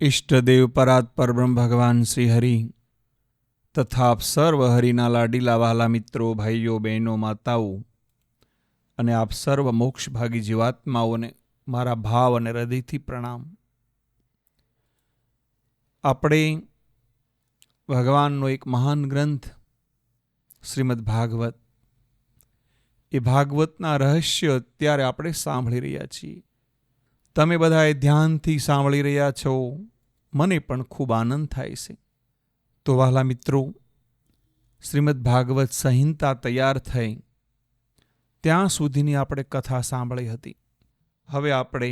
ઈષ્ટદેવ પરાત પરબ્રહ્મ ભગવાન શ્રી હરિ તથા આપ સર્વ હરિના લાડીલા વહાલા મિત્રો, ભાઈઓ, બહેનો, માતાઓ અને આપ સર્વ મોક્ષભાગી જીવાત્માઓને મારા ભાવ અને હૃદયથી પ્રણામ. આપણે ભગવાનનો એક મહાન ગ્રંથ શ્રીમદ ભાગવત, એ ભાગવતના રહસ્ય અત્યારે આપણે સાંભળી રહ્યા છીએ. તમે બધાએ ધ્યાનથી સાંભળી રહ્યા છો, મને પણ ખૂબ આનંદ થાય છે. તો વહાલા મિત્રો, શ્રીમદ ભાગવત સંહિતા તૈયાર થઈ ત્યાં સુધીની આપણે કથા સાંભળી હતી. હવે આપણે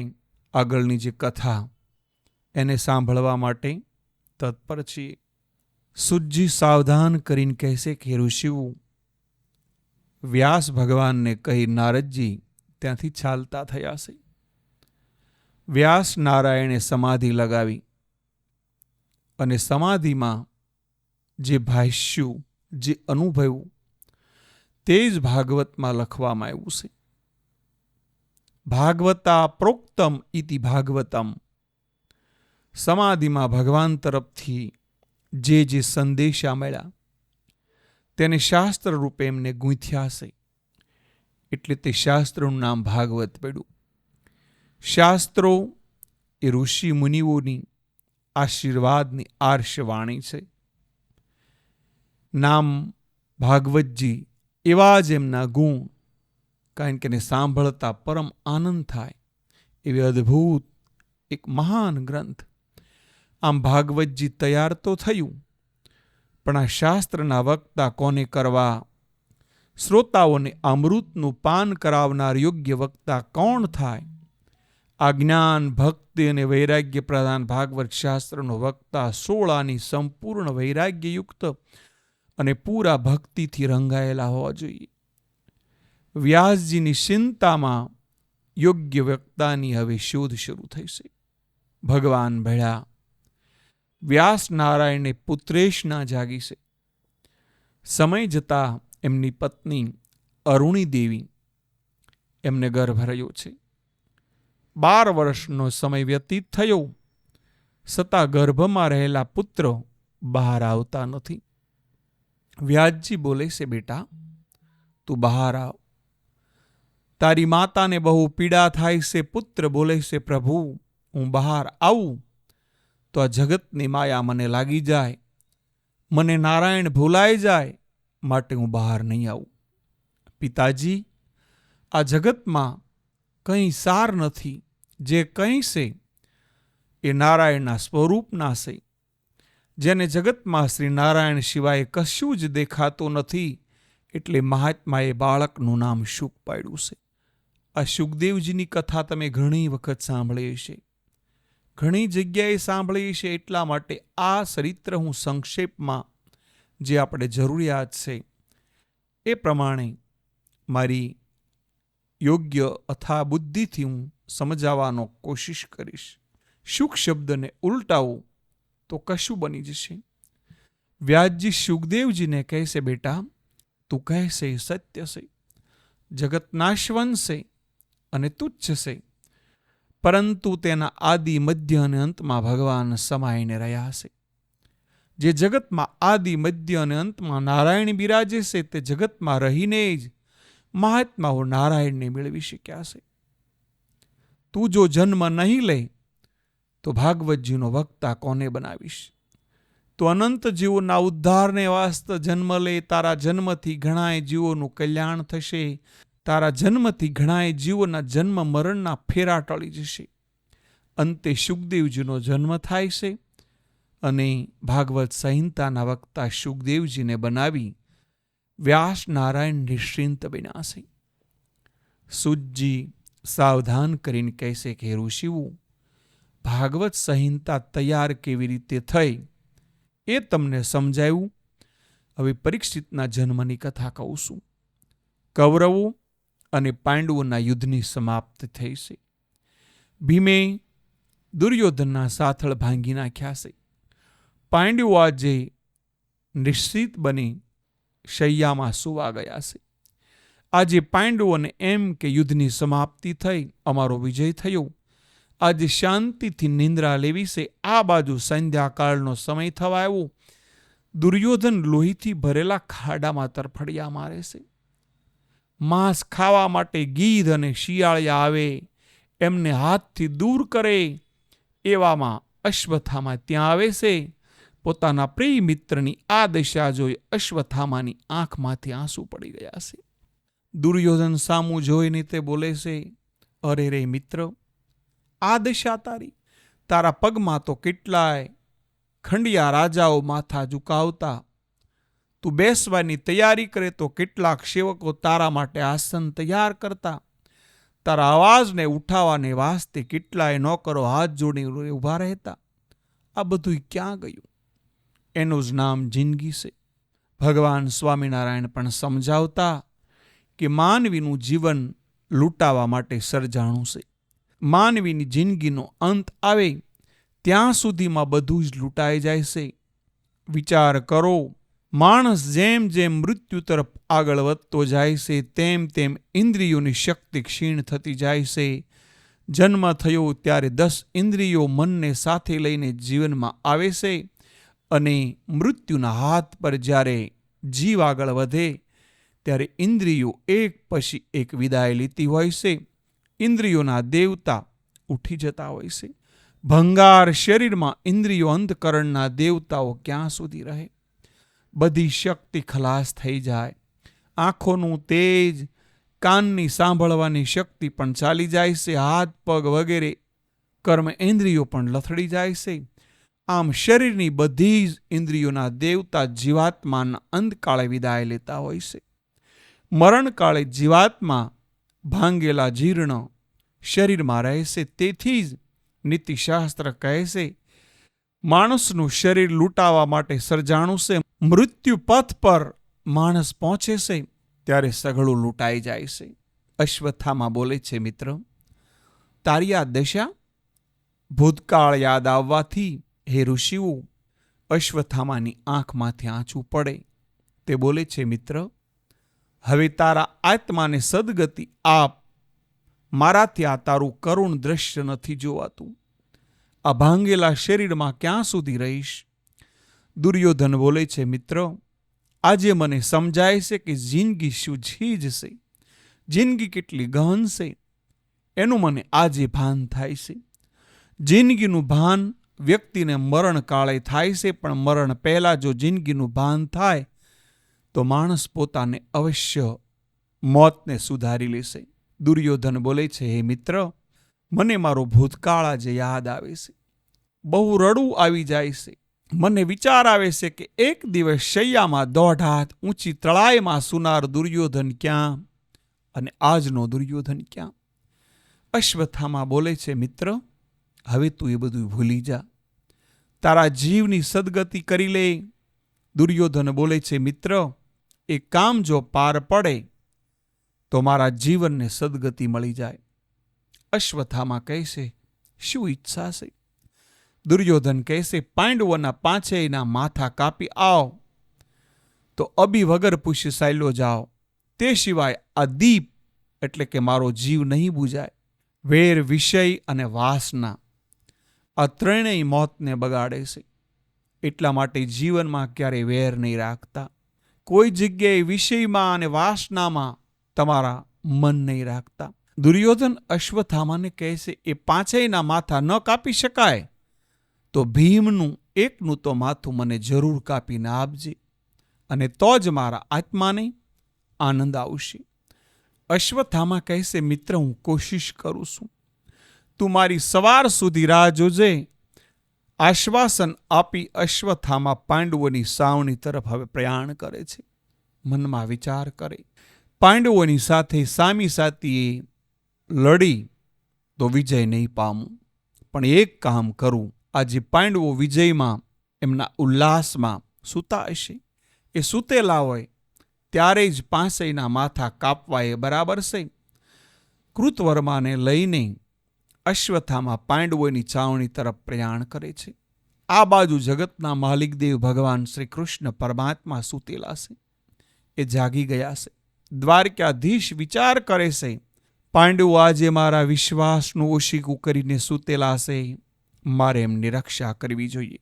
આગળની જે કથા એને સાંભળવા માટે તત્પર છીએ. સુજી સાવધાન કરીને કહેશે કે ઋષિઓ, વ્યાસ ભગવાનને કહી નારદજી ત્યાંથી ચાલતા થયા છે. વ્યાસ નારાયણે સમાધિ લગાવી અને સમાધિમાં જે ભાષ્યું, જે અનુભવ્યું તે જ ભાગવતમાં લખવામાં આવ્યું છે. ભાગવતા પ્રોક્તમ ઇતિ ભાગવતમ. સમાધિમાં ભગવાન તરફથી જે સંદેશા મળ્યા તેને શાસ્ત્ર રૂપે એમને ગૂંથ્યા છે, એટલે તે શાસ્ત્રનું નામ ભાગવત પડ્યું. શાસ્ત્રો એ ઋષિ મુનિઓની આશીર્વાદની આર્ષવાણી છે. નામ ભાગવતજી, એવા જ એમના ગુણ, કારણ કે એને સાંભળતા પરમ આનંદ થાય એવી અદ્ભુત એક મહાન ગ્રંથ. આમ ભાગવતજી તૈયાર તો થયું, પણ આ શાસ્ત્રના વક્તા કોને કરવા? શ્રોતાઓને અમૃતનું પાન કરાવનાર યોગ્ય વક્તા કોણ થાય? આ જ્ઞાન, ભક્તિ અને વૈરાગ્ય પ્રધાન ભાગવત શાસ્ત્રનો વક્તા 16 સંપૂર્ણ વૈરાગ્યયુક્ત અને પૂરા ભક્તિથી રંગાયેલા હોવા જોઈએ. વ્યાસજીની ચિંતામાં યોગ્ય વક્તાની હવે શોધ શરૂ થઈ છે. ભગવાન ભળ્યા. વ્યાસ નારાયણને પુત્રેશના જાગી છે. સમય જતાં એમની પત્ની અરુણી દેવી એમને ગર્ભ રહ્યો છે. 12 વર્ષનો સમય વ્યતીત થયો, છતાં ગર્ભમાં રહેલા પુત્ર બહાર આવતા નથી. વ્યાસજી બોલે છે, બેટા તું બહાર આવ. તારી માતાને બહુ પીડા થાય છે. પુત્ર બોલે છે, પ્રભુ હું બહાર આવું તો આ જગતની માયા મને લાગી જાય, મને નારાયણ ભૂલાઈ જાય, માટે હું બહાર નહીં આવું. પિતાજી, આ જગતમાં કંઈ સાર નથી. જે કંઈ છે એ નારાયણના સ્વરૂપના છે. જેને જગતમાં શ્રી નારાયણ સિવાય કશું જ દેખાતું નથી, એટલે મહાત્માએ બાળકનું નામ શુક પાડ્યું છે. આ શુકદેવજીની કથા તમે ઘણી વખત સાંભળી હશે, ઘણી જગ્યાએ સાંભળી છે. એટલા માટે આ ચરિત્ર હું સંક્ષેપમાં, જે આપણે જરૂરિયાત છે એ પ્રમાણે મારી યોગ્ય અથા બુદ્ધિથી હું સમજાવવાનો કોશિશ કરીશ. શુક શબ્દને ઉલટાવો તો કશું બની જશે. વ્યાસજી શુકદેવજીને કહેશે, બેટા તું કહેશે સત્ય છે. જગત નાશવંત છે અને તુચ્છ છે, પરંતુ તેના આદિ, મધ્ય અને અંતમાં ભગવાન સમાઈને રહ્યા છે. જે જગતમાં આદિ, મધ્ય અને અંતમાં નારાયણ બિરાજે છે, તે જગતમાં રહીને જ મહાત્માઓ નારાયણને મેળવી શક્યા છે. તું જો જન્મ નહીં લે તો ભાગવતજીનો વક્તા કોને બનાવીશ? તો અનંત જીવોના ઉદ્ધારને વાસ્તે જન્મ લે. તારા જન્મથી ઘણાય જીવોનું કલ્યાણ થશે. તારા જન્મથી ઘણાય જીવોના જન્મ મરણના ફેરા ટળી જશે. અંતે શુકદેવજીનો જન્મ થાય છે અને ભાગવત સંહિતાના વક્તા શુકદેવજીને બનાવી વ્યાસ નારાયણ નિશ્ચિંત બન્યા છે. સુજી સાવધાન કરીને કહેશે કે ઋષિઓ, ભાગવત સંહિતા તૈયાર કેવી રીતે થઈ એ તમને સમજાયું. હવે પરીક્ષિતના જન્મની કથા કહું છું. કૌરવો અને પાંડવોના યુદ્ધની સમાપ્તિ થઈ છે. ભીમે દુર્યોધનના સાથળ ભાંગી નાખ્યા છે. પાંડવો આજે નિશ્ચિત બની શૈયામાં સુવા ગયા છે. આજે પાંડવોને એમ કે યુદ્ધની સમાપ્તિ થઈ, અમારો વિજય થયો. આજે શાંતિથી નિંદ્રા લેવી છે. આ બાજુ સંધ્યાકાળનો સમય થવા આવ્યો. દુર્યોધન લોહીથી ભરેલા ખાડામાં તરફડિયા મારે છે. માંસ ખાવા માટે ગીધ અને શિયાળિયા આવે, એમને હાથથી દૂર કરે. એવામાં અશ્વત્થામા ત્યાં આવે છે. પોતાના પ્રિય મિત્રની આ દશા જોઈ અશ્વત્થામાની આંખમાંથી આંસુ પડી ગયા છે. દુર્યોધન સામું જોઈને તે બોલે છે, અરે રે મિત્ર, આ દશા તારી? તારા પગમાં તો કેટલાય ખંડિયા રાજાઓ માથા ઝુકાવતા. તું બેસવાની તૈયારી કરે તો કેટલાક સેવકો તારા માટે આસન તૈયાર કરતા. તારા અવાજને ઉઠાવવાને વાસ્તે કેટલાય નોકરો હાથ જોડીને ઊભા રહેતા. આ બધું ક્યાં ગયું? એનું જ નામ જિંદગી છે. ભગવાન સ્વામિનારાયણ પણ સમજાવતા કે માનવીનું જીવન લૂંટાવા માટે સર્જાણું છે. માનવીની જિંદગીનો અંત આવે ત્યાં સુધીમાં બધું જ લૂંટાઈ જાય છે. વિચાર કરો, માણસ જેમ જેમ મૃત્યુ તરફ આગળ વધતો જાય છે તેમ તેમ ઇન્દ્રિયોની શક્તિ ક્ષીણ થતી જાય છે. જન્મ થયો ત્યારે 10 ઇન્દ્રિયો મનને સાથે લઈને જીવનમાં આવે છે અને મૃત્યુના હાથ પર જ્યારે જીવ આગળ વધે ત્યારે ઇન્દ્રિયો એક પછી એક વિદાય લેતી હોય છે. ઇન્દ્રિયોના દેવતા ઉઠી જતા હોય છે. ભંગાર શરીરમાં ઇન્દ્રિયો અંતકરણના દેવતાઓ ક્યાં સુધી રહે? બધી શક્તિ ખલાસ થઈ જાય. આંખોનું તેજ, કાનની સાંભળવાની શક્તિ પણ ચાલી જાય છે. હાથ પગ વગેરે કર્મ ઇન્દ્રિયો પણ લથડી જાય છે. આમ શરીરની બધી જ ઇન્દ્રિયોના દેવતા જીવાત્માના અંતકાળે વિદાય લેતા હોય છે. મરણકાળે જીવાત્મા ભાંગેલા જીર્ણ શરીરમાં રહેશે. તેથી જ નીતિશાસ્ત્ર કહે છે, માણસનું શરીર લૂંટાવા માટે સર્જાણું છે. મૃત્યુ પથ પર માણસ પહોંચે છે ત્યારે સઘળું લૂંટાઈ જાય છે. અશ્વત્થામા બોલે છે, મિત્ર, તારી આ દશા ભૂતકાળ યાદ આવવાથી હે ઋષિઓ અશ્વત્થામાની આંખમાંથી આંચું પડે. તે બોલે છે, મિત્ર, હવે તારા આત્માને સદગતિ આપ. મારાથી આ તારું કરુણ દ્રશ્ય નથી જોવાતું. આ ભાંગેલા શરીરમાં ક્યાં સુધી રહીશ? દુર્યોધન બોલે છે, મિત્ર, આજે મને સમજાય છે કે જિંદગી શું ચીજ છે, જિંદગી કેટલી ગહન છે, એનું મને આજે ભાન થાય છે. જિંદગીનું ભાન વ્યક્તિને મરણ કાળે થાય છે, પણ મરણ પહેલા જો જિંદગીનું ભાન થાય તો માણસ પોતાને અવશ્ય મોતને સુધારી લેશે. દુર્યોધન બોલે છે, હે મિત્ર, મને મારો ભૂતકાળ આજે યાદ આવે છે. બહુ રડવું આવી જાય છે. મને વિચાર આવે છે કે એક દિવસ શૈયામાં 1.5 હાથ ઊંચી તળાઈમાં સુનાર દુર્યોધન ક્યાં અને આજનો દુર્યોધન ક્યાં? અશ્વત્થામા બોલે છે, મિત્ર, હવે તું એ બધું ભૂલી જા. તારા જીવની સદગતિ કરી લે. દુર્યોધન બોલે છે, મિત્ર, એ કામ જો પાર પડે તો મારા જીવનને સદગતિ મળી જાય. અશ્વત્થામા કહે છે, શું ઈચ્છા છે? દુર્યોધન કહે છે, પાંડવોના 5 માથા કાપી આવ તો અબી વગર પૂછે સાયલો જાઓ. તે સિવાય આ દીપ એટલે કે મારો જીવ નહીં બુજાય. વેર, વિષય અને વાસના આ ત્રણેય મોતને બગાડે છે. એટલા માટે જીવનમાં ક્યારેય વેર નહીં રાખતા. કોઈ જગ્યાએ વિષયમાં અને વાસનામાં તમારા મન નહીં રાખતા. દુર્યોધન અશ્વત્થામાને કહે છે, એ 5 માથા ન કાપી શકાય તો ભીમનું એકનું તો માથું મને જરૂર કાપીને આપજે, અને તો જ મારા આત્માને આનંદ આવશે. અશ્વત્થામા કહે છે, મિત્ર, હું કોશિશ કરું છું. તું મારી સવાર સુધી રાહ જોજે. આશ્વાસન આપી અશ્વત્થામા પાંડવોની સાવણી તરફ હવે પ્રયાણ કરે છે. મનમાં વિચાર કરે, પાંડવોની સાથે સામી સાતીએ લડી તો વિજય નહીં પામું, પણ એક કામ કરું. આજે પાંડવો વિજયમાં એમના ઉલ્લાસમાં સૂતા હશે. એ સૂતેલા હોય ત્યારે જ 5 માથા કાપવા એ બરાબર છે. કૃતવર્માને લઈને અશ્વત્થામા પાંડવોની છાવણી તરફ પ્રયાણ કરે છે. આ બાજુ જગતના માલિકદેવ ભગવાન શ્રી કૃષ્ણ પરમાત્મા સૂતેલા છે. એ જાગી ગયા છે. દ્વારકાધીશ વિચાર કરે છે, પાંડવો આજે મારા વિશ્વાસનું ઓશીકું કરીને સૂતેલા છે, મારે એમની રક્ષા કરવી જોઈએ.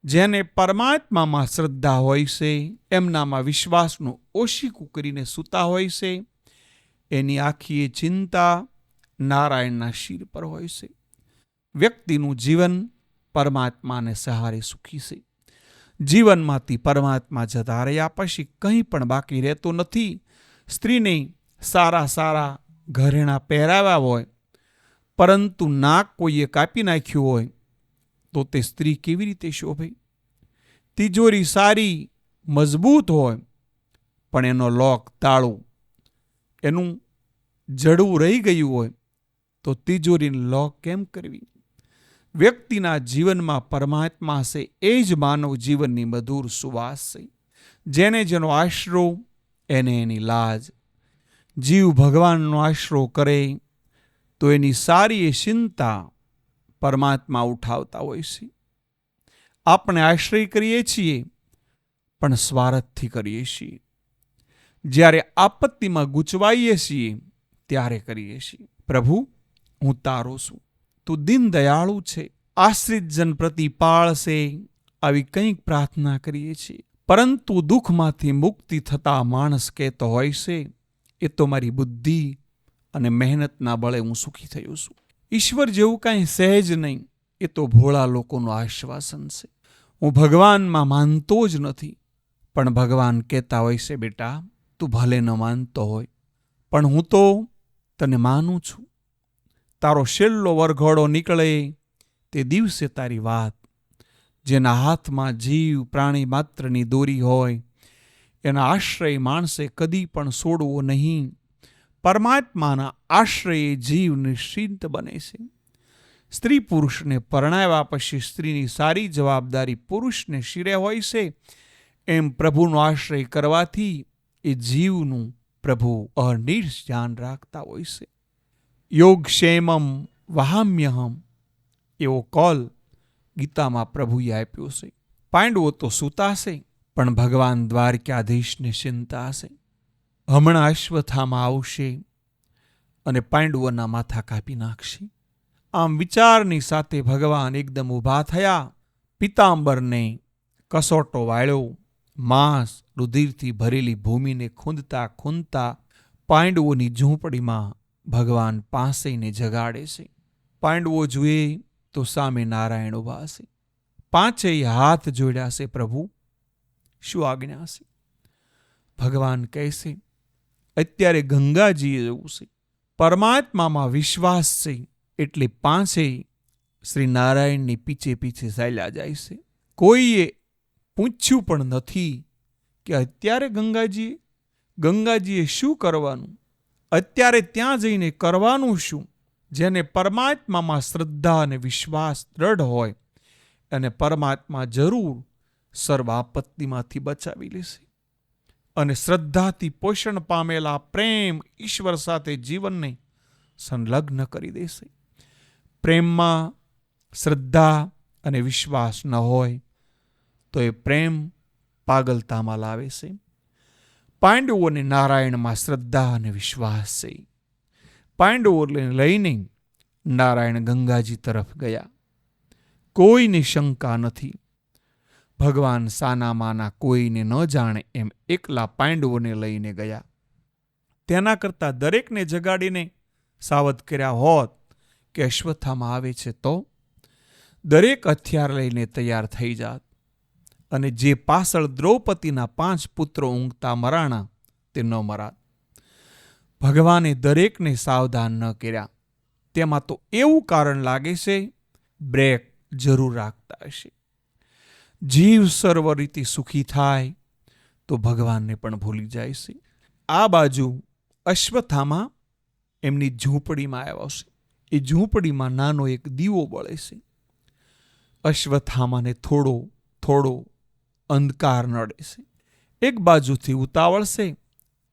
જેને પરમાત્મામાં શ્રદ્ધા હોય છે, એમનામાં વિશ્વાસનું ઓશીકું કરીને સૂતા હોય છે, એની આખી ચિંતા નારાયણના શિર પર હોય છે. વ્યક્તિનું જીવન પરમાત્માને સહારે સુખી છે. જીવનમાંથી પરમાત્મા જતા રહ્યા પછી કંઈ પણ બાકી રહેતું નથી. સ્ત્રીને સારા સારા ઘરેણાં પહેરાવ્યા હોય, પરંતુ નાક કોઈએ કાપી નાખ્યું હોય તો તે સ્ત્રી કેવી રીતે શોભે? તિજોરી સારી મજબૂત હોય, પણ એનો લોક તાળું એનું જડવું રહી ગયું હોય તો તિજોરીને લોક કેમ કરવી? વ્યક્તિના જીવનમાં પરમાત્મા છે, એ જ માનવ જીવનની મધુર સુવાસ છે. જેને જેનો આશરો એને એની લાજ. જીવ ભગવાનનો આશરો કરે તો એની સારી એ ચિંતા પરમાત્મા ઉઠાવતા હોય છે. આપણે આશ્રય કરીએ છીએ, પણ સ્વાર્થથી કરીએ છીએ. જ્યારે આપત્તિમાં ગૂંચવાઈએ છીએ ત્યારે કરીએ છીએ. પ્રભુ, હું તારો છું, તું દીન દયાળુ છે, આશ્રિત જન પ્રતિ પાળશે, આવી કંઈક પ્રાર્થના કરીએ છીએ. પરંતુ દુઃખમાંથી મુક્તિ થતા માણસ કહેતો હોય છે, એ તો મારી બુદ્ધિ અને મહેનતના બળે હું સુખી થયો છું. ઈશ્વર જેવું કાંઈ સહેજ નહીં. એ તો ભોળા લોકોનું આશ્વાસન છે. હું ભગવાનમાં માનતો જ નથી, પણ ભગવાન કહેતા હોય છે, બેટા તું ભલે ન માનતો હોય, પણ હું તો તને માનું છું. તારો છેલ્લો વરઘોડો નીકળે તે દિવસે તારી વાત. જેના હાથમાં જીવ પ્રાણી માત્રની દોરી હોય, એના આશ્રય માણસે કદી પણ છોડવો નહીં. પરમાત્માના આશ્રયે જીવ નિશ્ચિંત બને છે. સ્ત્રી પુરુષને પરણાવ્યા પછી સ્ત્રીની સારી જવાબદારી પુરુષને શિરે હોય છે. એમ પ્રભુનો આશ્રય કરવાથી એ જીવનું પ્રભુ અનિર્ષ ધ્યાન રાખતા હોય છે. યોગક્ષેમમ વહામ્યહમ એવો કોલ ગીતામાં પ્રભુએ આપ્યો છે. પાંડવો તો સૂતા છે, પણ ભગવાન દ્વારકાધીશને ચિંતા છે. હમણાં અશ્વત્થામા આવશે અને પાંડવોના માથા કાપી નાખશે. આમ વિચારની સાથે ભગવાન એકદમ ઊભા થયા. પિતાંબરને કસોટો વાળ્યો. માંસ રુધિરથી ભરેલી ભૂમિને ખૂંદતા ખૂંદતા પાંડવોની ઝૂંપડીમાં ભગવાન પાંસેયને જગાડે છે. પાંડવો જુએ તો સામે નારાયણ ઊભા છે. પાંચેય હાથ જોડ્યા છે. પ્રભુ, શું આજ્ઞા છે? ભગવાન કહેશે, અત્યારે ગંગાજીએ જવું છે. પરમાત્મામાં વિશ્વાસ છે એટલે પાંચેય શ્રી નારાયણની પીછે પીછે ચાલ્યા જાય છે. કોઈએ પૂછ્યું પણ નથી કે અત્યારે ગંગાજીએ શું કરવાનું, અત્યારે ત્યાં જઈને કરવાનું શું? જેને પરમાત્મામાં શ્રદ્ધા અને વિશ્વાસ દ્રઢ હોય અને પરમાત્મા જરૂર સર્વ આપત્તિમાંથી બચાવી લેશે. અને શ્રદ્ધાથી પોષણ પામેલા પ્રેમ ઈશ્વર સાથે જીવનને સંલગ્ન કરી દેશે. પ્રેમમાં શ્રદ્ધા અને વિશ્વાસ ન હોય તો એ પ્રેમ પાગલતામાં લાવે છે. પાંડવોને નારાયણમાં શ્રદ્ધા અને વિશ્વાસ છે. પાંડવોને લઈને નારાયણ ગંગાજી તરફ ગયા. કોઈને શંકા નથી. ભગવાન સાનામાના કોઈને ન જાણે એમ એકલા પાંડવોને લઈને ગયા. તેના કરતાં દરેકને જગાડીને સાવધ કર્યા હોત કે અશ્વત્થામા આવે છે તો દરેક હથિયાર લઈને તૈયાર થઈ જાત. અને જે પાછળ દ્રૌપદીના 5 પુત્રો ઊંઘતા મરાણા તે ન મરાત. ભગવાને દરેકને સાવધાન ન કર્યા. તેમાં તો એવું કારણ લાગે છે, બ્રેક જરૂર રાખતા હશે. જીવ સર્વ રીતે સુખી થાય તો ભગવાનને પણ ભૂલી જાય છે. આ બાજુ અશ્વત્થામા એમની ઝૂંપડીમાં આવ્યા છે. એ ઝૂંપડીમાં નાનો એક દીવો બળે છે. અશ્વત્થામાને થોડો થોડો અંધકાર નડે છે. એક બાજુથી ઉતાવળ છે,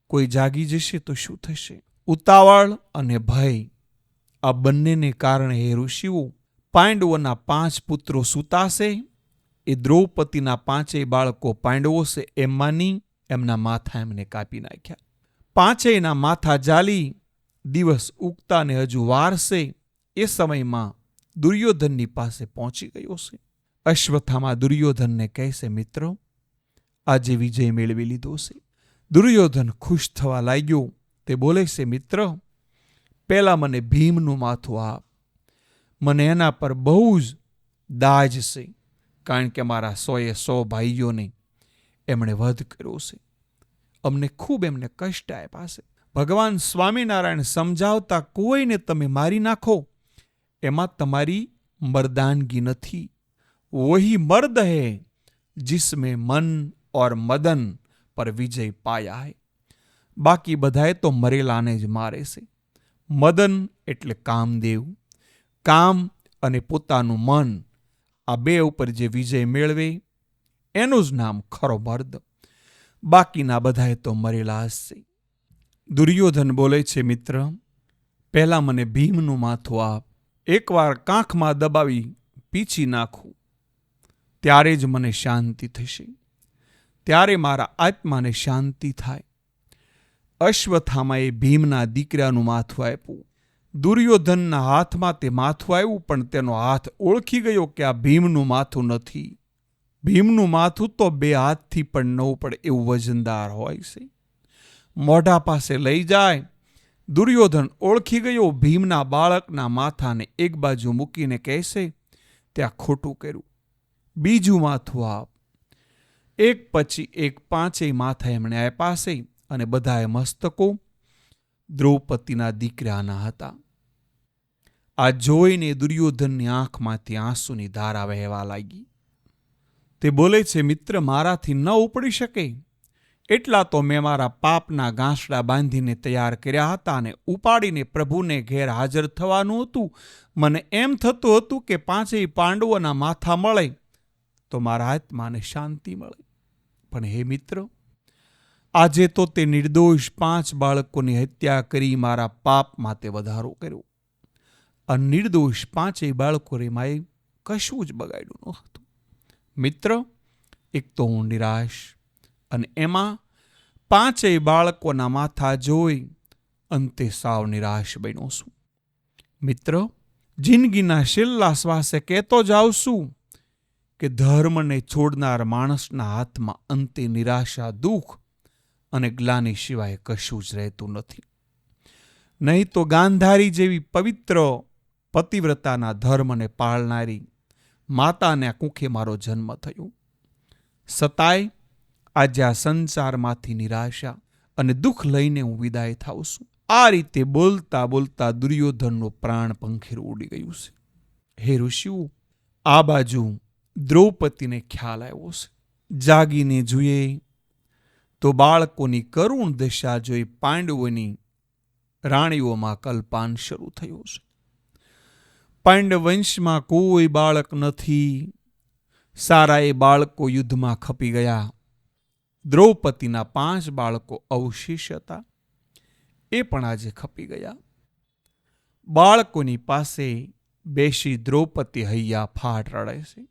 કોઈ જાગી જશે તો શું થશે? ઉતાવળ અને ભય આ બંનેને કારણે હે ઋષિઓ, પાંડવોના 5 પુત્રો સૂતાશે. એ દ્રૌપદીના 5 બાળકો પાંડવો છે એમ માની એમના માથા એમને કાપી નાખ્યા. 5ના માથા જાલી દિવસ ઉગતાને હજુ વારસે એ સમયમાં દુર્યોધનની પાસે પહોંચી ગયો છે. અશ્વત્થામા દુર્યોધનને કહેશે, મિત્ર, આજે વિજય મેળવી લીધો છે. દુર્યોધન ખુશ થવા લાગ્યો. તે બોલે છે, મિત્ર, પહેલાં મને ભીમનું માથું આપ. મને એના પર બહુ જ દાજ છે, કારણ કે મારા 100 ભાઈઓને એમણે વધ કર્યો છે. અમને ખૂબ એમને કષ્ટ આપ્યા છે. ભગવાન સ્વામિનારાયણ સમજાવતા, કોઈને તમે મારી નાખો એમાં તમારી મર્દાનગી નથી. વહી મર્દ હૈ જિસમે મન और મદન પર વિજય પાયા હૈ. બાકી બધાએ તો મરેલાને જ મારે છે. મદન એટલે કામદેવ. કામ અને પોતાનું મન, આ બે ઉપર જે વિજય મેળવે એનું જ નામ ખરો મર્દ. બાકીના બધાએ તો મરેલા જ છે. દુર્યોધન બોલે છે, મિત્ર, પહેલાં મને ભીમનું માથું આપ. એકવાર કાંખમાં દબાવી પીછી નાખું, ત્યારે જ મને શાંતિ થશે. ત્યારે મારા આત્માને શાંતિ થાય. અશ્વત્થામાએ ભીમના દીકરાનું માથું આપ્યું. દુર્યોધનના હાથમાં તે માથું આવ્યું, પણ તેનો હાથ ઓળખી ગયો કે આ ભીમનું માથું નથી. ભીમનું માથું તો 2 હાથથી પણ ન પડે એવું વજનદાર હોય છે. મોઢા પાસે લઈ જાય. દુર્યોધન ઓળખી ગયો. ભીમના બાળકના માથાને એક બાજુ મૂકીને કહેશે, ત્યાં ખોટું કર્યું, બીજું માથું આપ. એક પછી એક 5 માથા એમણે આપ્યા છે, અને બધાએ મસ્તકો દ્રૌપદીના દીકરાના હતા. આ જોઈને દુર્યોધનની આંખમાંથી આંસુની ધારા વહેવા લાગી. તે બોલે છે, મિત્ર, મારાથી ન ઉપડી શકે એટલા તો મેં મારા પાપના ગાંસડા બાંધીને તૈયાર કર્યા હતા, અને ઉપાડીને પ્રભુને ઘેર હાજર થવાનું હતું. મને એમ થતું હતું કે 5 પાંડવોના માથા મળે તો મારા આત્માને શાંતિ મળે. પણ હે મિત્ર, આજે તો તે નિર્દોષ 5 બાળકોની હત્યા કરી મારા પાપ માટે વધારો કર્યો. અને નિર્દોષ 5 બાળકોને માએ કશું જ બગાડ્યું ન હતું. મિત્ર, એક તો હું નિરાશ, અને એમાં 5 બાળકોના માથા જોઈ અંતે સાવ નિરાશ બન્યો છું. મિત્ર, જિંદગીના છેલ્લા શ્વાસે કહેતો જાઉં છું કે ધર્મને છોડનાર માણસના હાથમાં અંતે નિરાશા, દુઃખ અને ગ્લાનિ સિવાય કશું જ રહેતું નથી. નહીં તો ગાંધારી જેવી પવિત્ર પતિવ્રતાના ધર્મને પાળનારી માતાના કુખે મારો જન્મ થયો. સતાય આજે આ સંસારમાંથી નિરાશા અને દુઃખ લઈને હું વિદાય થાઉં છું. આ રીતે બોલતા બોલતા દુર્યોધનનો પ્રાણ પંખેરું ઉડી ગયું છે. હે ઋષિઓ, આ બાજુ દ્રૌપદીને ખ્યાલ આવ્યો છે. જાગીને જોઈએ તો બાળકોની કરુણ દશા જોઈ પાંડવોની રાણીઓમાં કલ્પાન શરૂ થયો છે. પાંડવ વંશમાં કોઈ બાળક નથી. સારા એ બાળકો યુદ્ધમાં ખપી ગયા. દ્રૌપદીના 5 બાળકો અવશેષ હતા, એ પણ આજે ખપી ગયા. બાળકોની પાસે બેસી દ્રૌપદી હૈયા ફાટ રડે છે.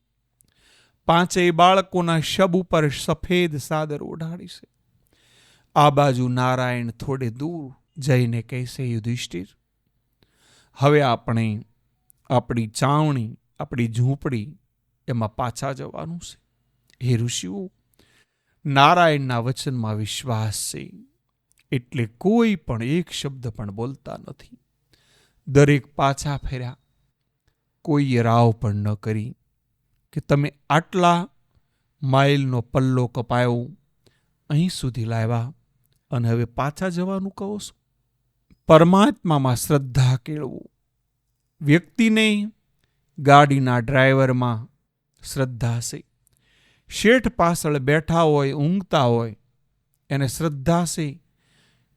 5 બાળકોના શબ ઉપર સફેદ સાદર ઓઢાડી છે. આ બાજુ નારાયણ થોડે દૂર જઈને કહેશે, યુધિષ્ઠિર, હવે આપણે આપણી ચાવણી, આપણી ઝૂંપડી એમાં પાછા જવાનું છે. હે ઋષિઓ, નારાયણના વચનમાં વિશ્વાસ છે એટલે કોઈ પણ એક શબ્દ પણ બોલતા નથી. દરેક પાછા ફર્યા. કોઈએ રાવ પણ ન કરી કે તમે આટલા માઇલનો પલ્લો કપાયો, અહીં સુધી લાવ્યા અને હવે પાછા જવાનું કહો છો. પરમાત્મામાં શ્રદ્ધા કેળવું. વ્યક્તિને ગાડીના ડ્રાઈવરમાં શ્રદ્ધા છે. શેઠ પાછળ બેઠા હોય, ઊંઘતા હોય, એને શ્રદ્ધા છે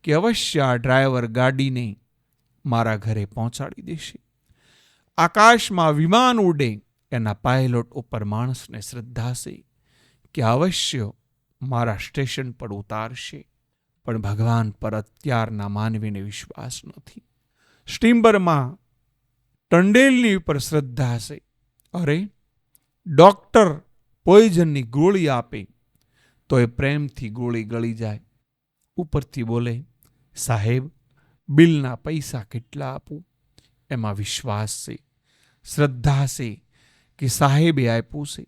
કે અવશ્ય આ ડ્રાઈવર ગાડીને મારા ઘરે પહોંચાડી દેશે. આકાશમાં વિમાન ઉડે, એના પાયલોટ ઉપર માણસને શ્રદ્ધા છે કે અવશ્ય મારા સ્ટેશન પર ઉતારશે. પણ ભગવાન પર અત્યારના માનવીને વિશ્વાસ નથી. સ્ટીમ્બરમાં ટંડેલની ઉપર શ્રદ્ધા છે. અરે, ડૉક્ટર પોઈઝનની ગોળી આપે તો એ પ્રેમથી ગોળી ગળી જાય. ઉપરથી બોલે, સાહેબ, બિલના પૈસા કેટલા આપું, એમાં વિશ્વાસ છે, શ્રદ્ધા છે કે સાહેબે આપ્યું છે.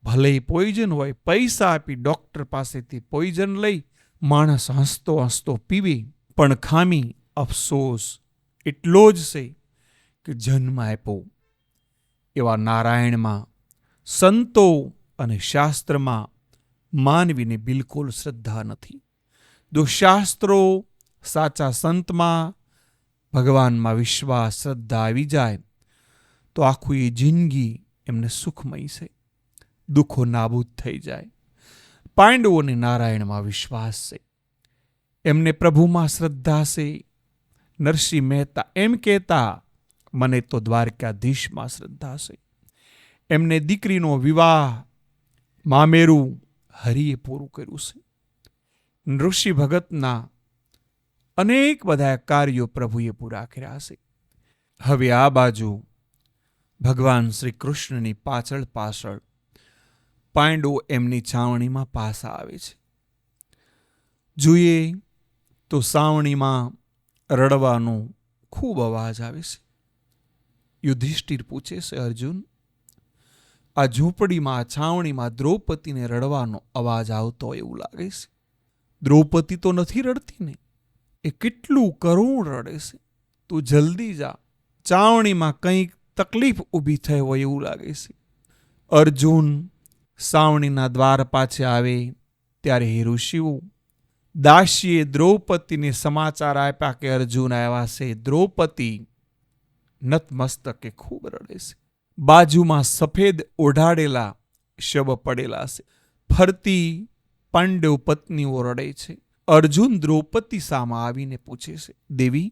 ભલે પોઈઝન હોય, પૈસા આપી ડૉક્ટર પાસેથી પોઈઝન લઈ માણસ હસતો હસતો પીવે, પણ ખામી અફસોસ એટલો જ છે કે જન્મ આપ્યો. એવા નારાયણમાં, સંતો અને શાસ્ત્રમાં માનવીને બિલકુલ શ્રદ્ધા નથી. જો શાસ્ત્રો, સાચા સંતમાં, ભગવાનમાં વિશ્વાસ, શ્રદ્ધા આવી જાય તો આખું એ જિંદગી એમને સુખમય છે, દુઃખો નાબૂદ થઈ જાય. પાંડવોને નારાયણમાં વિશ્વાસ છે, એમને પ્રભુમાં શ્રદ્ધા છે. નરસિંહ મહેતા એમ કહેતા, મને તો દ્વારકાધીશમાં શ્રદ્ધા છે. એમને દીકરીનો વિવાહ મામેરું હરિએ પૂરું કર્યું છે. ઋષિ ભગતના અનેક બધા કાર્યો પ્રભુએ પૂરા કર્યા છે. હવે આ બાજુ ભગવાન શ્રી કૃષ્ણની પાછળ પાછળ પાંડવો એમની છાવણીમાં પાછા આવે છે. જોઈએ તો સાવણીમાં રડવાનો ખૂબ અવાજ આવે છે. યુધિષ્ઠિર પૂછે છે, અર્જુન, આ ઝૂંપડીમાં, છાવણીમાં દ્રૌપદીને રડવાનો અવાજ આવતો એવું લાગે છે. દ્રૌપદી તો નથી રડતી ને, એ કેટલું કરુણ રડે છે. તું જલ્દી જા, છાવણીમાં કંઈક તકલીફ ઊભી થઈ હોય એવું લાગે છે. અર્જુન સાવણીના દ્વાર પાછે આવે ત્યારે હે ઋષિઓ, દાસીએ દ્રૌપદીને સમાચાર આપ્યા કે અર્જુન આવ્યા છે. દ્રૌપદી નતમસ્તકે ખૂબ રડે છે. બાજુમાં સફેદ ઓઢાડેલા શવ પડેલા છે. ફરતી પાંડવ પત્નીઓ રડે છે. અર્જુન દ્રૌપદી સામે આવીને પૂછે છે, દેવી,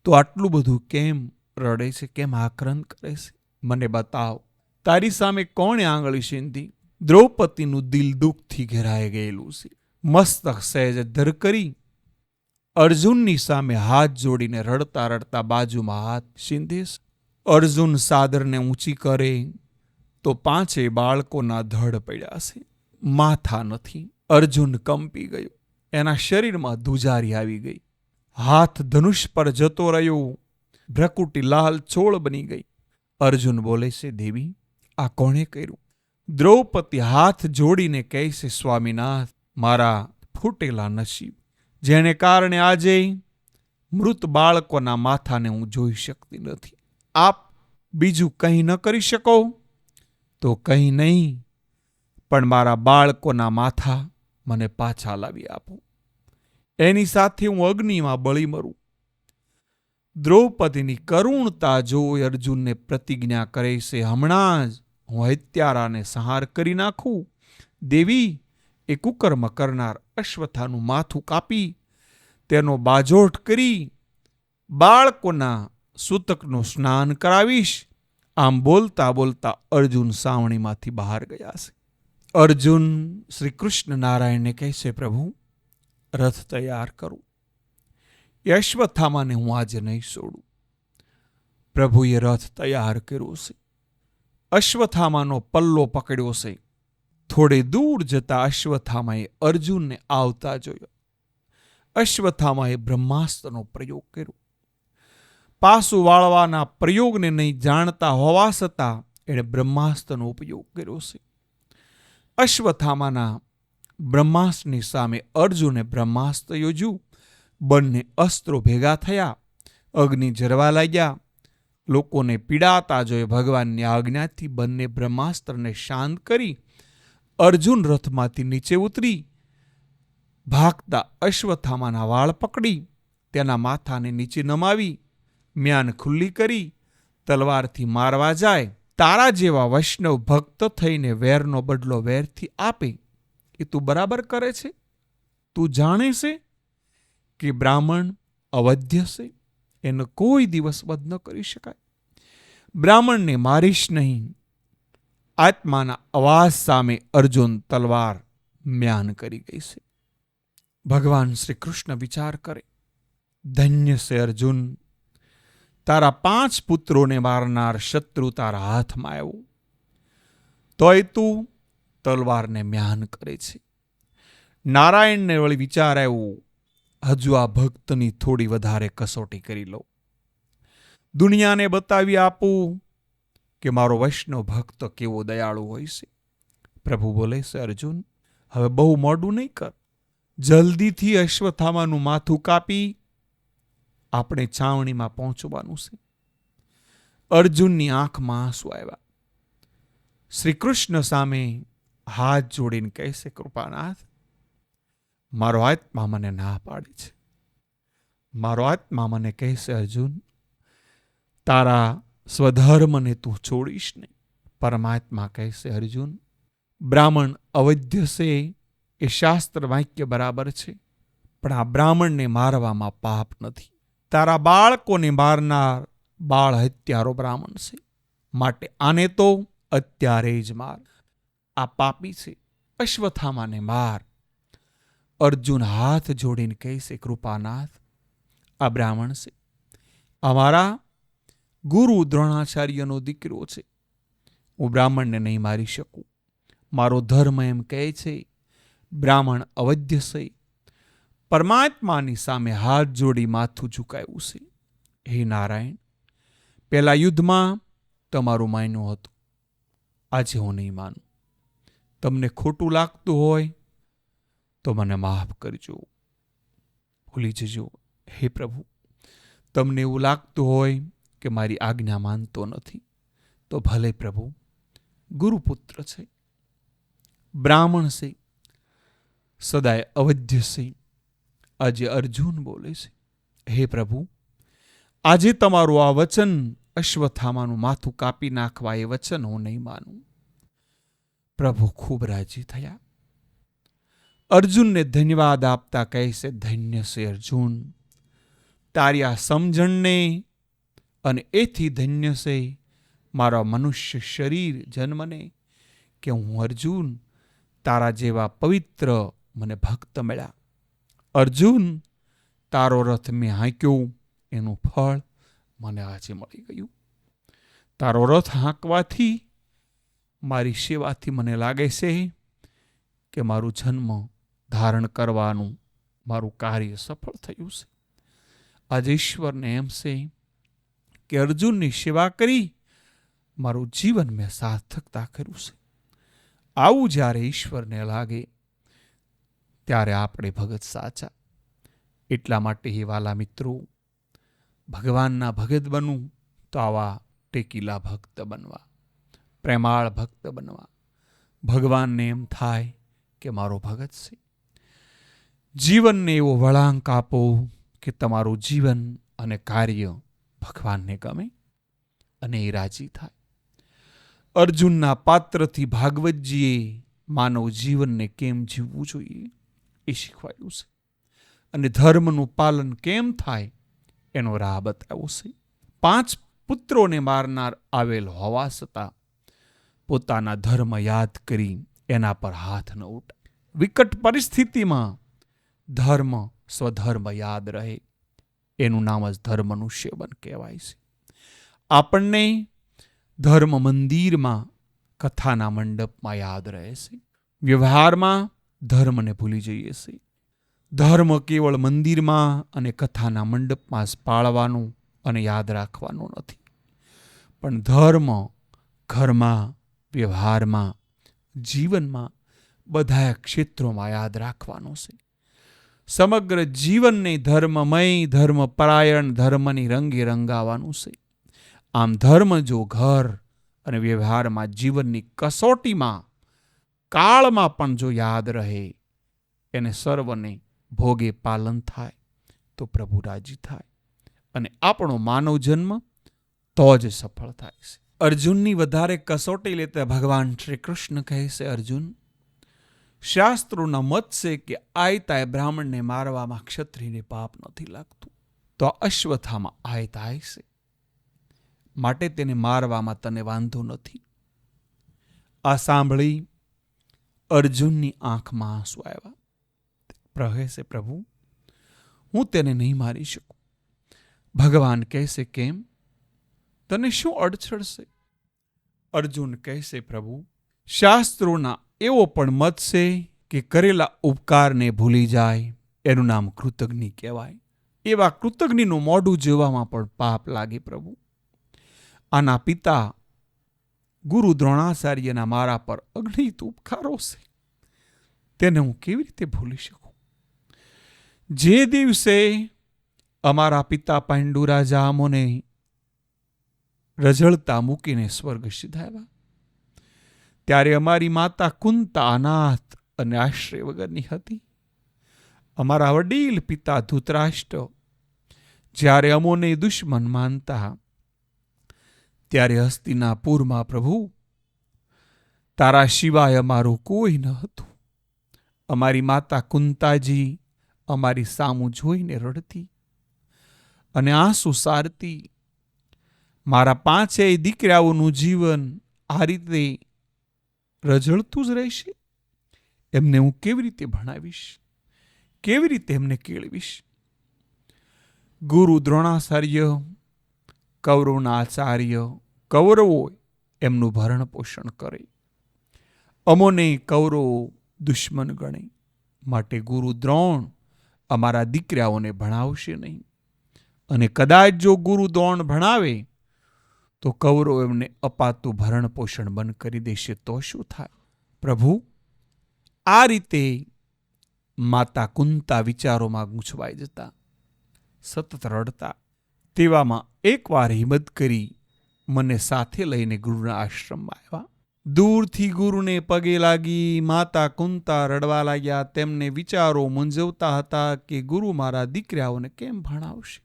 તો આટલું બધું કેમ રડે છે, કેમ આક્રંદ કરે છે? મને બતાવ, તારી સામે કોણે આંગળી સીંધી? દ્રૌપદીનું દિલ દુઃખથી ઘેરાઈ ગયેલું છે. મસ્તક સહેજ ધર કરી અર્જુનની સામે હાથ જોડીને રડતા રડતા બાજુમાં હાથ સીંધે છે. અર્જુન સાદરને ઊંચી કરે તો 5 બાળકોના ધડ પડ્યા છે, માથા નથી. અર્જુન કંપી ગયો, એના શરીરમાં ધુજારી આવી ગઈ. હાથ ધનુષ પર જતો રહ્યો, ભ્રકુટી લાલ ચોળ બની ગઈ. અર્જુન બોલે છે, દેવી, આ કોણે કર્યું? દ્રૌપદી હાથ જોડીને કહે છે, સ્વામીનાથ, મારા ફૂટેલા નસીબ, જેને કારણે આજે મૃત બાળકોના માથાને હું જોઈ શકતી નથી. આપ બીજું કંઈ ન કરી શકો તો કંઈ નહીં, પણ મારા બાળકોના માથા મને પાછા લાવી આપો. એની સાથે હું અગ્નિમાં બળી મરું. દ્રૌપદીની કરુણતા જોઈ અર્જુનને પ્રતિજ્ઞા કરે છે, હમણાં જ હું હત્યારાને સંહાર કરી નાખું. દેવી, એ કુકર્મ કરનાર અશ્વત્થાનું માથું કાપી તેનો બાજોટ કરી બાળકોના સૂતકનું સ્નાન કરાવીશ. આમ બોલતા બોલતા અર્જુન સાવણીમાંથી બહાર ગયા છે. અર્જુન શ્રી કૃષ્ણ નારાયણને કહે છે, પ્રભુ, રથ તૈયાર કરું. એ અશ્વત્થામાને હું આજે નહીં છોડું. પ્રભુએ રથ તૈયાર કર્યો છે. અશ્વત્થામાનો પલ્લો પકડ્યો છે. થોડે દૂર જતા અશ્વત્થામાએ અર્જુનને આવતા જોયો. અશ્વત્થામાએ બ્રહ્માસ્ત્રનો પ્રયોગ કર્યો. પાસું વાળવાના પ્રયોગને નહીં જાણતા હોવા છતાં એણે બ્રહ્માસ્ત્રનો ઉપયોગ કર્યો છે. અશ્વત્થામાના બ્રહ્માસ્ત્રની સામે અર્જુને બ્રહ્માસ્ત્ર યોજ્યું. બંને અસ્ત્રો ભેગા થયા, અગ્નિ જરવા લાગ્યા. લોકોને પીડાતા જોઈ ભગવાનની આજ્ઞાથી બંને બ્રહ્માસ્ત્રને શાંત કરી અર્જુન રથમાંથી નીચે ઉતરી ભાગતા અશ્વત્થામાના વાળ પકડી તેના માથાને નીચે નમાવી મ્યાન ખુલ્લી કરી તલવારથી મારવા જાય. તારા જેવા વૈષ્ણવ ભક્ત થઈને વેરનો બદલો વેરથી આપે એ તું બરાબર કરે છે? તું જાણે છે કે બ્રાહ્મણ અવધ્ય છે, એનો કોઈ દિવસ વધ ન કરી શકાય. બ્રાહ્મણને મારીશ નહીં. આત્માના અવાજ સામે અર્જુન તલવાર મ્યાન કરી ગઈ છે. ભગવાન શ્રી કૃષ્ણ વિચાર કરે, ધન્ય છે અર્જુન, તારા 5 પુત્રોને મારનાર શત્રુ તારા હાથમાં આવ્યો, તોય તું તલવારને મ્યાન કરે છે. નારાયણને વળી વિચાર આવ્યો, હજુ આ ભક્તની થોડી વધારે કસોટી કરી લો. દુનિયાને બતાવી આપું કે મારો વૈષ્ણવ ભક્ત કેવો દયાળુ હોય છે. પ્રભુ બોલે છે, અર્જુન, હવે બહુ મોડું નહીં કર. જલ્દીથી અશ્વત્થામાનું માથું કાપી આપણે છાવણીમાં પહોંચવાનું છે. અર્જુનની આંખમાં આંસુ આવ્યા. શ્રી કૃષ્ણ સામે હાથ જોડીને કહેશે, કૃપાનાથ, મારો આત્મા મને ના પાડે છે. મારો આત્મા મને કહેશે, અર્જુન, તારા સ્વધર્મને તું છોડીશ નહીં. પરમાત્મા કહેશે, અર્જુન, બ્રાહ્મણ અવૈધ્ય છે એ શાસ્ત્ર વાક્ય બરાબર છે, પણ આ બ્રાહ્મણને મારવામાં પાપ નથી. તારા બાળકોને મારનાર બાળ હત્યારો બ્રાહ્મણ છે, માટે આને તો અત્યારે જ માર. આ પાપી છે, અશ્વત્થામાને માર. અર્જુન હાથ જોડીને કહેશે, કૃપાનાથ, આ બ્રાહ્મણ છે, અમારા ગુરુ દ્રોણાચાર્યનો દીકરો છે. હું બ્રાહ્મણને નહીં મારી શકું. મારો ધર્મ એમ કહે છે બ્રાહ્મણ અવૈધ્ય છે. પરમાત્માની સામે હાથ જોડી માથું ઝુકાવ્યું છે. હે નારાયણ, પેલા યુદ્ધમાં તમારું માન્યું હતું, આજે હું નહીં માનું. તમને ખોટું લાગતું હોય તો મને માફ કરજો, ભૂલી જજો. હે પ્રભુ, તમને એવું લાગતું હોય કે મારી આજ્ઞા માનતો નથી, તો ભલે પ્રભુ, ગુરુપુત્ર છે, બ્રાહ્મણ છે, સદાય અવૈધ્ય છે. આજે અર્જુન બોલે છે, હે પ્રભુ, આજે તમારું આ વચન, અશ્વત્થામાનું માથું કાપી નાખવા, એ વચન હું નહીં માનું. પ્રભુ ખૂબ રાજી થયા. અર્જુનને ધન્યવાદ આપતા કહે છે, ધન્ય છે અર્જુન, તારી આ સમજણને, અને એથી ધન્ય છે મારા મનુષ્ય શરીર જન્મને, કે હું અર્જુન તારા જેવા પવિત્ર મને ભક્ત મળ્યા. અર્જુન, તારો રથ મેં હાંક્યો, એનું ફળ મને આજે મળી ગયું. તારો રથ હાંકવાથી, મારી સેવાથી મને લાગે છે કે મારું જન્મ ધારણ કરવાનું મારું કાર્ય સફળ થયું છે. આજે ઈશ્વરને એમ છે કે અર્જુનની સેવા કરી મારું જીવન મેં સાર્થકતા કર્યું છે. આવું જ્યારે ઈશ્વરને લાગે ત્યારે આપણે ભગત સાચા. એટલા માટે હે વાલા મિત્રો, ભગવાનના ભગત બનવું તો આવા ટેકીલા ભક્ત બનવા, પ્રેમાળ ભક્ત બનવા. ભગવાનને એમ થાય કે મારો ભગત છે. જીવનને એવો વળાંક આપો કે તમારું જીવન અને કાર્ય ભગવાનને ગમે અને એ રાજી થાય. અર્જુનના પાત્રથી ભાગવતજીએ માનવ જીવનને કેમ જીવવું જોઈએ એ શીખવાયું છે, અને ધર્મનું પાલન કેમ થાય એનો રાહ બતાવ્યો છે. 5 પુત્રોને મારનાર આવેલ હોવા છતાં પોતાના ધર્મ યાદ કરી એના પર હાથ ન ઉઠાય. વિકટ પરિસ્થિતિમાં ધર્મ, સ્વધર્મ યાદ રહે, એનું નામ જ ધર્મનું સેવન કહેવાય છે. આપણને ધર્મ મંદિરમાં, કથાના મંડપમાં યાદ રહે છે. વ્યવહારમાં ધર્મને ભૂલી જઈએ છીએ. ધર્મ કેવળ મંદિરમાં અને કથાના મંડપમાં જ પાળવાનું અને યાદ રાખવાનું નથી, પણ ધર્મ ઘરમાં, વ્યવહારમાં, જીવનમાં, બધા ક્ષેત્રોમાં યાદ રાખવાનો છે. સમગ્ર જીવનને ધર્મમય, ધર્મપરાયણ, ધર્મની રંગે રંગાવાનું છે. આમ ધર્મ જો ઘર અને વ્યવહારમાં, જીવનની કસોટીમાં, કાળમાં પણ જો યાદ રહે, એને સર્વને ભોગે પાલન થાય તો પ્રભુ રાજી થાય અને આપણો માનવ જન્મ તો જ સફળ થાય છે. અર્જુનની વધારે કસોટી લેતા ભગવાન શ્રી કૃષ્ણ કહે છે, અર્જુન, શાસ્ત્રોના મત છે કે આયતાય બ્રાહ્મણને મારવામાં ક્ષત્રિયને પાપ નથી લાગતું, તો અશ્વત્થામાં આયતાય છે, માટે તેને મારવામાં તને વાંધો નથી. આ સાંભળી અર્જુનની આંખમાં આંસુ આવ્યા. કહે છે, પ્રભુ, હું તેને નહીં મારી શકું. ભગવાન કહેશે, કેમ? તને શું અડચણ છે? અર્જુન કહેશે, પ્રભુ, શાસ્ત્રોના એવો પણ મત છે કે કરેલા ઉપકારને ભૂલી જાય એનું નામ કૃતજ્ઞ કહેવાય. એવા કૃતજ્ઞનું મોઢું જોવામાં પણ પાપ લાગે પ્રભુ. આના પિતા ગુરુ દ્રોણાચાર્યના મારા પર અગણિત ઉપકારો છે, તેને હું કેવી રીતે ભૂલી શકું? જે દિવસે અમારા પિતા પાંડુરાજા અમોને રઝળતા મૂકીને સ્વર્ગ સિધાવ્યા, ત્યારે અમારી માતા કુંતા અનાથ અને આશ્રય વગરની હતી. અમારા વડીલ પિતા ધૃતરાષ્ટ્ર જ્યારે અમોને દુશ્મન માનતા, ત્યારે હસ્તિનાપુરમાં પ્રભુ તારા સિવાય અમારું કોઈ ન હતું. અમારી માતા કુંતાજી અમારી સામું જોઈને રડતી અને આંસુ સારતી. મારા 5 દીકરાઓનું જીવન આ રીતે રઝળતું જ રહેશે? એમને હું કેવી રીતે ભણાવીશ? કેવી રીતે એમને કેળવીશ? ગુરુ દ્રોણાચાર્ય, કૌરવના આચાર્ય, કૌરવો એમનું ભરણ પોષણ કરે. અમોને કૌરવો દુશ્મન ગણે, માટે ગુરુ દ્રોણ અમારા દીકરાઓને ભણાવશે નહીં. અને કદાચ જો ગુરુ દ્રોણ ભણાવે તો કૌરવ એમને અપાતું ભરણ પોષણ બંધ કરી દેશે, તો શું થાય? પ્રભુ, આ રીતે માતા કુંતા વિચારોમાં ગૂંચવાઈ જતા, સતત રડતા. તેવામાં એકવાર હિંમત કરી મને સાથે લઈને ગુરુના આશ્રમમાં આવ્યા. દૂરથી ગુરુને પગે લાગી માતા કુંતા રડવા લાગ્યા. તેમને વિચારો મૂંઝવતા હતા કે ગુરુ મારા દીકરાઓને કેમ ભણાવશે.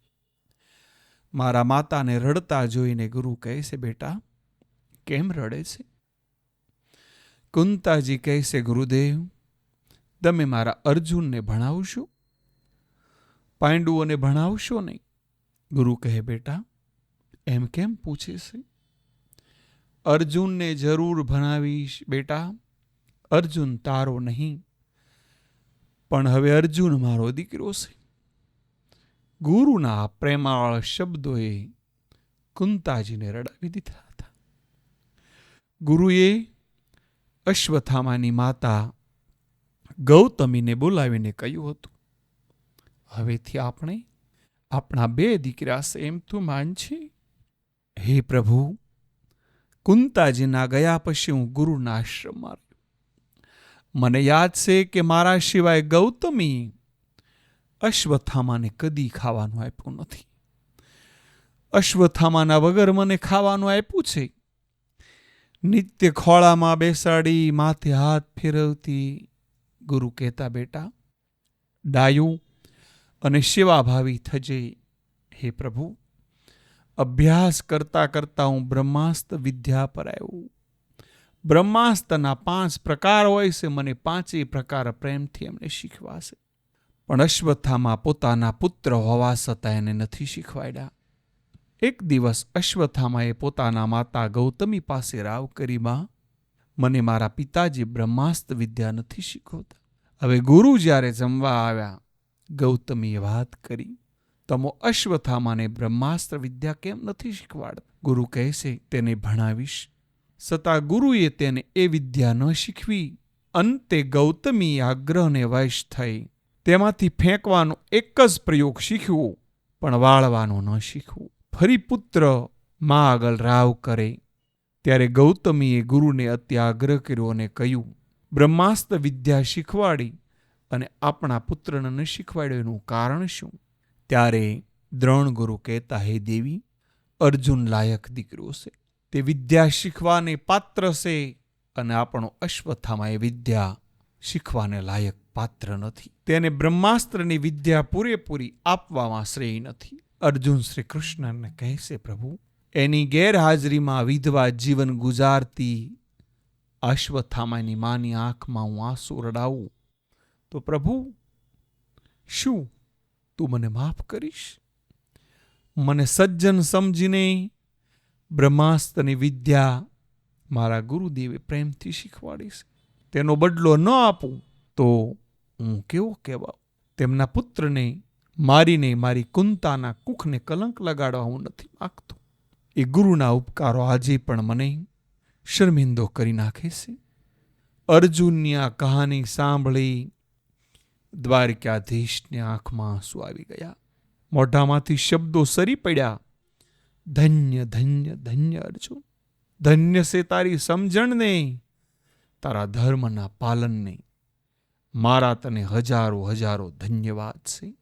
મારા માતાને રડતા જોઈને ગુરુ કહે છે, બેટા કેમ રડે છે? કુંતાજી કહે છે, ગુરુદેવ, તમે મારા અર્જુનને ભણાવશો, પાંડુઓને ભણાવશો નહીં. ગુરુ કહે, બેટા એમ કેમ પૂછે છે? અર્જુનને જરૂર ભણાવીશ બેટા. અર્જુન તારો નહીં, પણ હવે અર્જુન મારો દીકરો છે. ગુરુના પ્રેમાળ શબ્દોએ કુંતાજીને રડાવી દીધા હતા. ગુરુએ અશ્વત્થામાની માતા ગૌતમીને બોલાવીને કહ્યું હતું, હવેથી આપણે આપણા 2 દીકરા છે એમ તું માનશે? હે પ્રભુ, કુંતાજીના ગયા પછી હું ગુરુના આશ્રમમાં રહ્યો. મને યાદ છે કે મારા સિવાય ગૌતમી અશ્વત્થામાને કદી ખાવાનું આપ્યું નથી. અશ્વત્થામાના વગર મને ખાવાનું આપ્યું છે. નિત્ય ખોળામાં બેસાડી માથે હાથ ફેરવતી. ગુરુ કહેતા, બેટા ડાયું અને સેવાભાવી થજે. હે પ્રભુ, અભ્યાસ કરતા કરતા હું બ્રહ્માસ્ત્ર વિદ્યા પર આવ્યો. બ્રહ્માસ્ત્રના 5 પ્રકાર હોય છે, મને 5 પ્રકાર પ્રેમથી એમને શીખવાશે. પણ અશ્વત્થામા પોતાના પુત્ર હોવા છતાં એને નથી શીખવાડ્યા. એક દિવસ અશ્વત્થામાએ પોતાના માતા ગૌતમી પાસે રાવ કરી, માં, મને મારા પિતાજી બ્રહ્માસ્ત્ર વિદ્યા નથી શીખવતા. હવે ગુરુ જ્યારે જમવા આવ્યા, ગૌતમીએ વાત કરી, તમો અશ્વત્થામાને બ્રહ્માસ્ત્ર વિદ્યા કેમ નથી શીખવાડતા? ગુરુ કહે છે, તેને ભણાવીશ. છતાં ગુરુએ તેને એ વિદ્યા ન શીખવી. અંતે ગૌતમી આગ્રહને વશ થઈ તેમાંથી ફેંકવાનો એક જ પ્રયોગ શીખવો, પણ વાળવાનો ન શીખવું. ફરી પુત્ર મા આગળ રાવ કરે ત્યારે ગૌતમીએ ગુરુને અતિ આગ્રહ કર્યો અને કહ્યું, બ્રહ્માસ્ત્ર વિદ્યા શીખવાડી અને આપણા પુત્રને ન શીખવાડ્યું, એનું કારણ શું? ત્યારે દ્રોણ ગુરુ કહેતા, હે દેવી, અર્જુન લાયક દીકરો છે, તે વિદ્યા શીખવાને પાત્ર છે, અને આપણો અશ્વત્થામા એ વિદ્યા શીખવાને લાયક પાત્ર નથી. તેને બ્રહ્માસ્ત્રની વિદ્યા પૂરેપૂરી આપવામાં શ્રેય નથી. અર્જુન શ્રી કૃષ્ણને કહે છે, પ્રભુ, એની ગેરહાજરીમાં વિધવા જીવન ગુજારતી અશ્વત્થામાની માની આંખમાં હું આંસુ રડાવું તો પ્રભુ, શું તું મને માફ કરીશ? મને સજ્જન સમજીને બ્રહ્માસ્ત્રની વિદ્યા મારા ગુરુદેવે પ્રેમથી શીખવાડીશ. તેનો બદલો ન આપું તો હું કેવો કહેવાઉં? તેમના પુત્રને મારીને મારી કુંતાના કુખને કલંક લગાડવા હું નથી માગતો. એ ગુરુના ઉપકારો આજે પણ મને શર્મિંદો કરી નાખે છે. અર્જુનની આ કહાની સાંભળી દ્વારકાધીશની આંખમાં આંસુ આવી ગયા. મોઢામાંથી શબ્દો સરી પડ્યા. ધન્ય ધન્ય ધન્ય અર્જુન, ધન્ય છે તારી સમજણને, તારા ધર્મના પાલનને. મારા તને હજારો હજારો ધન્યવાદ છે.